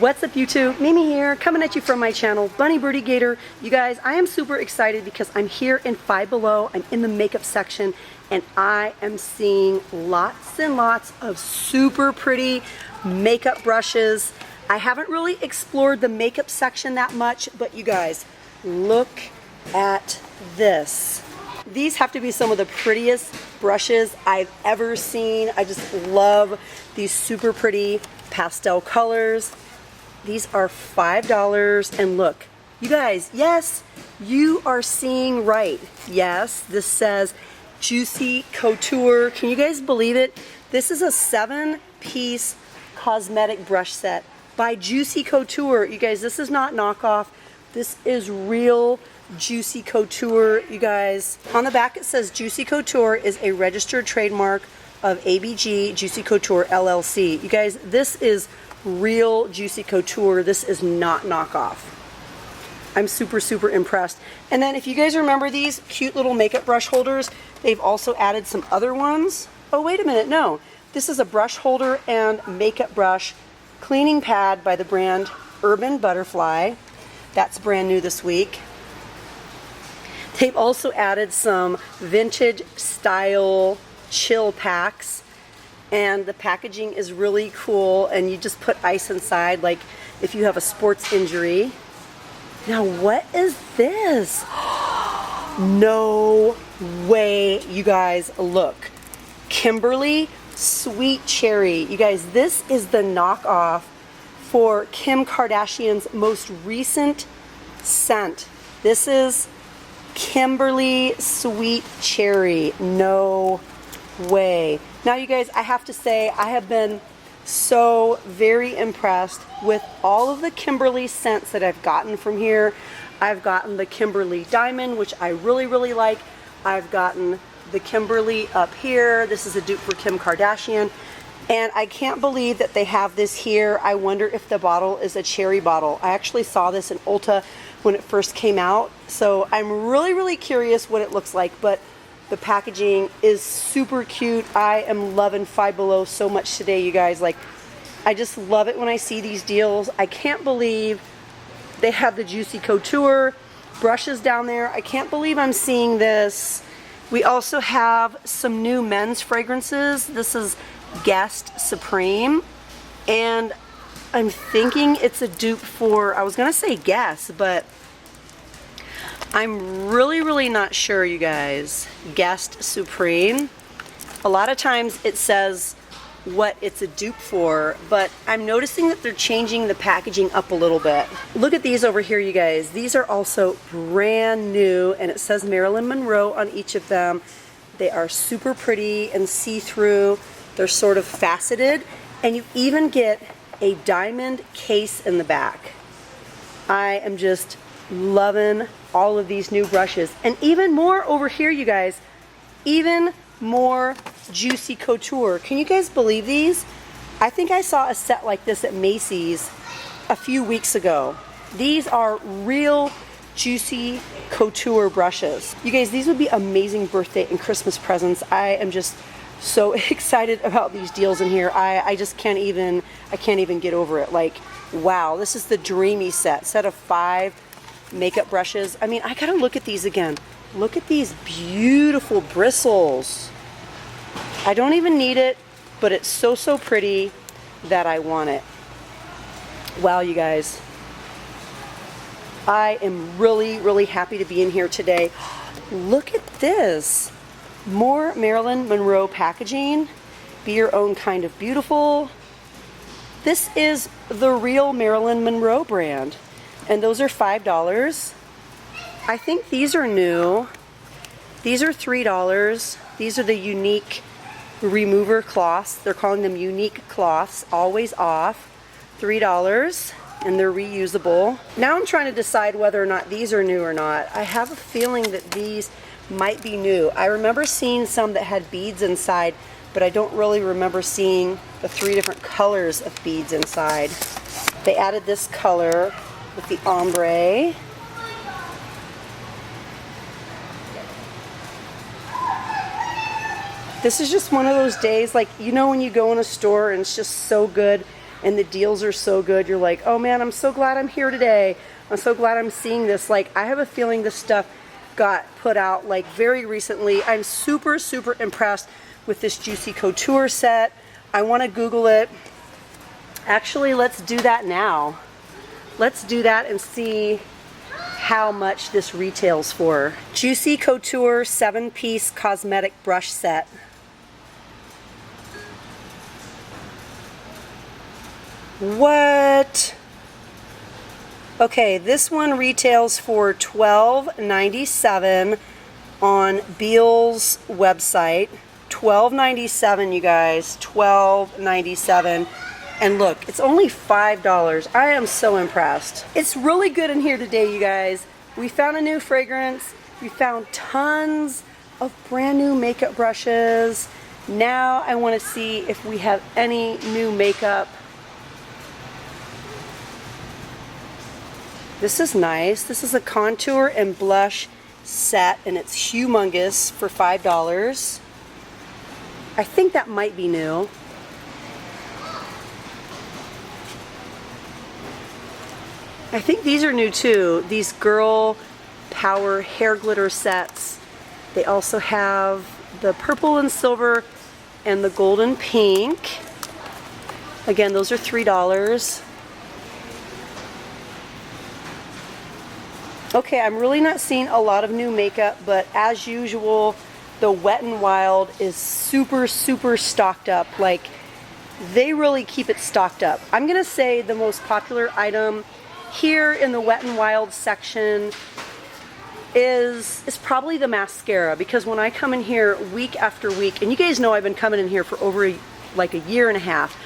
What's up YouTube? Mimi here, coming at you from my channel, Bunny Birdie Gator. You guys, I am super excited because I'm here in Five Below. I'm in the makeup section and I am seeing lots and lots of super pretty makeup brushes. I haven't really explored the makeup section that much, but you guys, look at this. These have to be some of the prettiest brushes I've ever seen. I just love these super pretty pastel colors. These are $5 and look, you guys, yes, you are seeing right. Yes, this says Juicy Couture. Can you guys believe it? This is a 7-piece cosmetic brush set by Juicy Couture. You guys, this is not knockoff. This is real Juicy Couture, you guys. On the back it says Juicy Couture is a registered trademark of ABG Juicy Couture LLC. You guys, this is real Juicy Couture. This is not knockoff. I'm super, super impressed. And then if you guys remember these cute little makeup brush holders, they've also added some other ones. Oh, wait a minute, no. This is a brush holder and makeup brush cleaning pad by the brand Urban Butterfly. That's brand new this week. They've also added some vintage style chill packs. And the packaging is really cool, and you just put ice inside like if you have a sports injury. Now what is this? No way, you guys, look. Kimberly Sweet Cherry. You guys, this is the knockoff for Kim Kardashian's most recent scent. This is Kimberly Sweet Cherry. No way. Now you guys, I have to say I have been so very impressed with all of the Kimberly scents that I've gotten from here. I've gotten the Kimberly Diamond, which I really, really like. I've gotten the Kimberly up here. This is a dupe for Kim Kardashian. And I can't believe that they have this here. I wonder if the bottle is a cherry bottle. I actually saw this in Ulta when it first came out. So I'm really, really curious what it looks like. But the packaging is super cute. I am loving Five Below so much today, you guys. Like, I just love it when I see these deals. I can't believe they have the Juicy Couture brushes down there. I can't believe I'm seeing this. We also have some new men's fragrances. This is Guest Supreme. And I'm thinking it's a dupe for, I was gonna say Guess, but I'm really, really not sure, you guys. Guest Supreme. A lot of times it says what it's a dupe for, but I'm noticing that they're changing the packaging up a little bit. Look at these over here, you guys. These are also brand new, and it says Marilyn Monroe on each of them. They are super pretty and see-through. They're sort of faceted, and you even get a diamond case in the back. I am just loving all of these new brushes. And even more over here, you guys. Even more Juicy Couture. Can you guys believe these? I think I saw a set like this at Macy's a few weeks ago. These are real Juicy Couture brushes. You guys, these would be amazing birthday and Christmas presents. I am just so excited about these deals in here. I just can't even get over it. Like, wow, this is the Dreamy set of 5 makeup brushes. I mean, I gotta look at these again. Look at these beautiful bristles. I don't even need it, but it's so, so pretty that I want it. Wow, you guys. I am really, really happy to be in here today. Look at this. More Marilyn Monroe packaging. Be your own kind of beautiful. This is the real Marilyn Monroe brand. And those are $5. I think these are new. These are $3. These are the unique remover cloths. They're calling them unique cloths. Always off. $3. And they're reusable. Now I'm trying to decide whether or not these are new or not. I have a feeling that these might be new. I remember seeing some that had beads inside, but I don't really remember seeing the 3 different colors of beads inside. They added this color with the ombre. This is just one of those days, like, you know, when you go in a store and it's just so good and the deals are so good. You're like, oh man, I'm so glad I'm here today. I'm so glad I'm seeing this. Like, I have a feeling this stuff got put out like very recently. I'm super, super impressed with this Juicy Couture set. I want to Google it. Actually, let's do that now. Let's do that and see how much this retails for. Juicy Couture 7-piece cosmetic brush set. What? Okay, this one retails for $12.97 on Beal's website. $12.97, you guys. $12.97. And look, it's only $5. I am so impressed. It's really good in here today, you guys. We found a new fragrance. We found tons of brand new makeup brushes. Now I want to see if we have any new makeup. This is nice. This is a contour and blush set, and it's humongous for $5. I think that might be new. I think these are new too. These Girl Power hair glitter sets. They also have the purple and silver and the golden pink. Again, those are $3. Okay, I'm really not seeing a lot of new makeup, but as usual, the Wet n Wild is super, super stocked up. Like, they really keep it stocked up. I'm gonna say the most popular item here in the Wet n Wild section is probably the mascara, because when I come in here week after week, and you guys know I've been coming in here for over like a year and a half,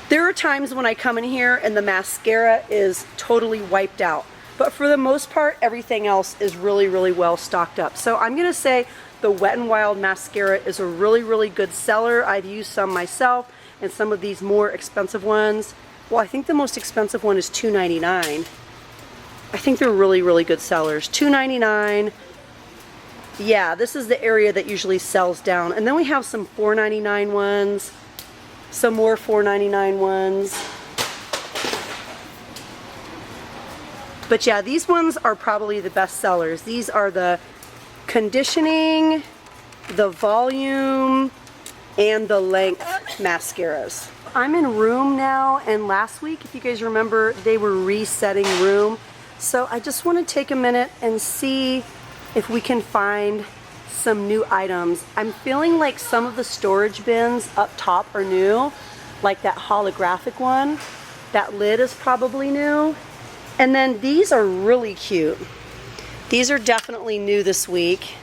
there are times when I come in here and the mascara is totally wiped out. But for the most part, everything else is really, really well stocked up. So I'm gonna say the Wet n Wild mascara is a really, really good seller. I've used some myself, and some of these more expensive ones. Well, I think the most expensive one is $2.99. I think they're really, really good sellers. $2.99. Yeah, this is the area that usually sells down. And then we have some $4.99 ones, some more $4.99 ones. But yeah, these ones are probably the best sellers. These are the conditioning, the volume, and the length mascaras. I'm in Room now, and last week, if you guys remember, they were resetting Room. So I just want to take a minute and see if we can find some new items. I'm feeling like some of the storage bins up top are new, like that holographic one. That lid is probably new. And then these are really cute. These are definitely new this week.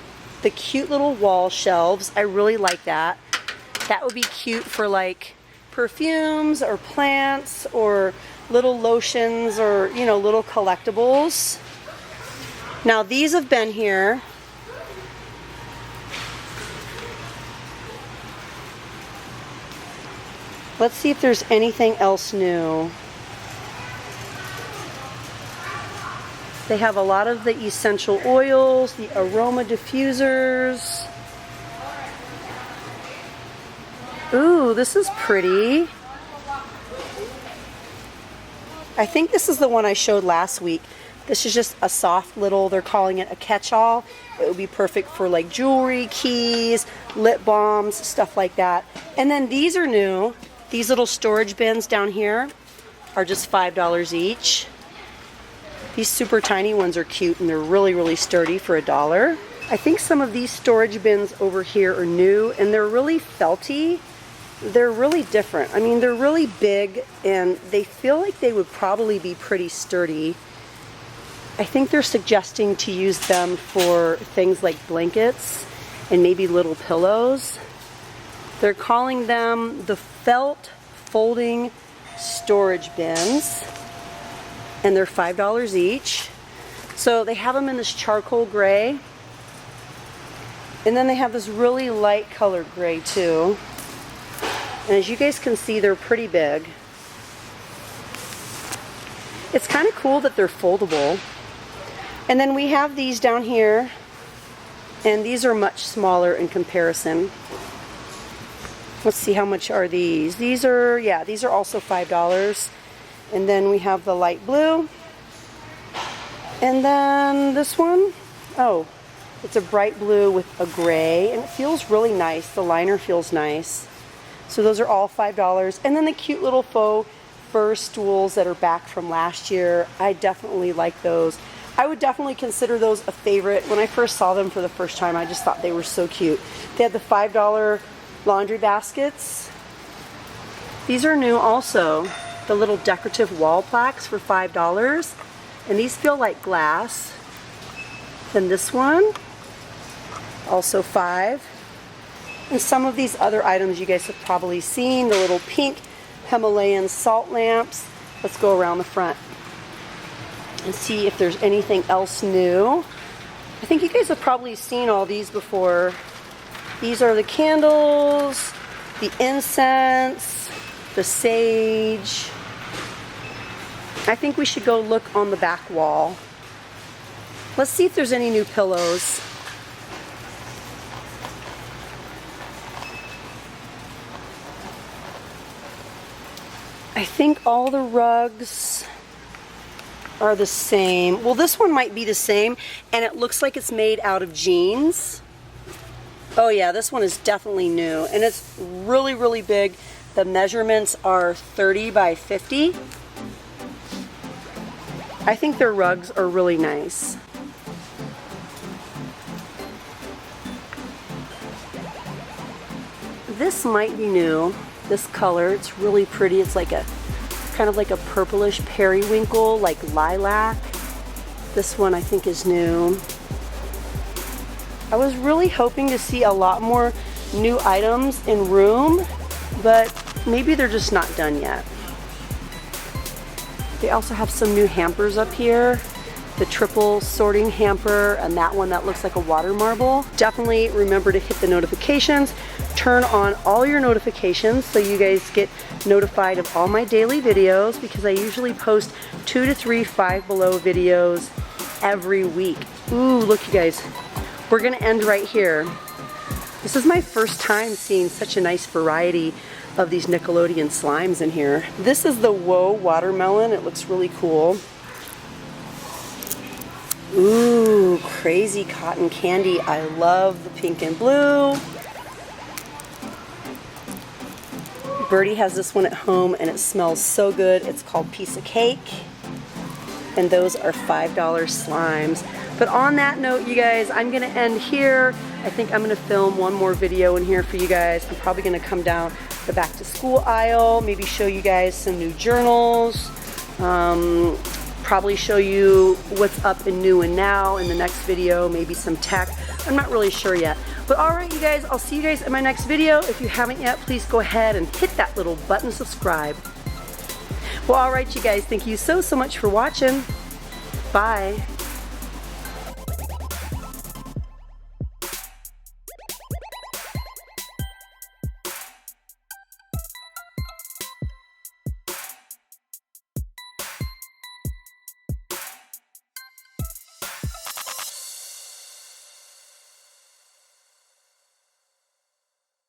The cute little wall shelves, I really like that. That would be cute for like perfumes or plants or little lotions or, you know, little collectibles. Now these have been here. Let's see if there's anything else new. They have a lot of the essential oils, the aroma diffusers. Ooh, this is pretty. I think this is the one I showed last week. This is just a soft little, they're calling it a catch-all. It would be perfect for like jewelry, keys, lip balms, stuff like that. And then these are new. These little storage bins down here are just $5 each. These super tiny ones are cute, and they're really, really sturdy for $1. I think some of these storage bins over here are new, and they're really felty. They're really different. I mean, they're really big, and they feel like they would probably be pretty sturdy. I think they're suggesting to use them for things like blankets and maybe little pillows. They're calling them the felt folding storage bins, and they're $5 each. So they have them in this charcoal gray, and then they have this really light colored gray too. And as you guys can see, they're pretty big. It's kind of cool that they're foldable. And then we have these down here, and these are much smaller in comparison. Let's see, how much are these? These are, yeah, these are also $5. And then we have the light blue. And then this one, oh, it's a bright blue with a gray, and it feels really nice. The liner feels nice. So those are all $5. And then the cute little faux fur stools that are back from last year. I definitely like those. I would definitely consider those a favorite. When I first saw them for the first time, I just thought they were so cute. They had the $5 laundry baskets. These are new also. The little decorative wall plaques for $5. And these feel like glass. Then this one, also $5. And some of these other items you guys have probably seen. The little pink Himalayan salt lamps. Let's go around the front and see if there's anything else new. I think you guys have probably seen all these before. These are the candles, the incense, the sage. I think we should go look on the back wall. Let's see if there's any new pillows. I think all the rugs are the same. Well, this one might be the same, and it looks like it's made out of jeans. Oh yeah, this one is definitely new, and it's really, really big. The measurements are 30 by 50. I think their rugs are really nice. This might be new. This color, it's really pretty. It's like a kind of like a purplish periwinkle, like lilac. This one I think is new. I was really hoping to see a lot more new items in room, but maybe they're just not done yet. They also have some new hampers up here. The triple sorting hamper, and that one that looks like a water marble. Definitely remember to hit the notifications. Turn on all your notifications so you guys get notified of all my daily videos, because I usually post 2 to 3 Five Below videos every week. Ooh, look you guys. We're gonna end right here. This is my first time seeing such a nice variety of these Nickelodeon slimes in here. This is the Whoa Watermelon. It looks really cool. Ooh, crazy cotton candy. I love the pink and blue. Birdy has this one at home and it smells so good. It's called Piece of Cake. And those are $5 slimes. But on that note, you guys, I'm gonna end here. I think I'm gonna film one more video in here for you guys. I'm probably gonna come down the back to school aisle, maybe show you guys some new journals, probably show you what's up and new and now in the next video, maybe some tech. I'm not really sure yet. But alright you guys, I'll see you guys in my next video. If you haven't yet, please go ahead and hit that little button subscribe. Well, alright you guys, thank you so much for watching. Bye.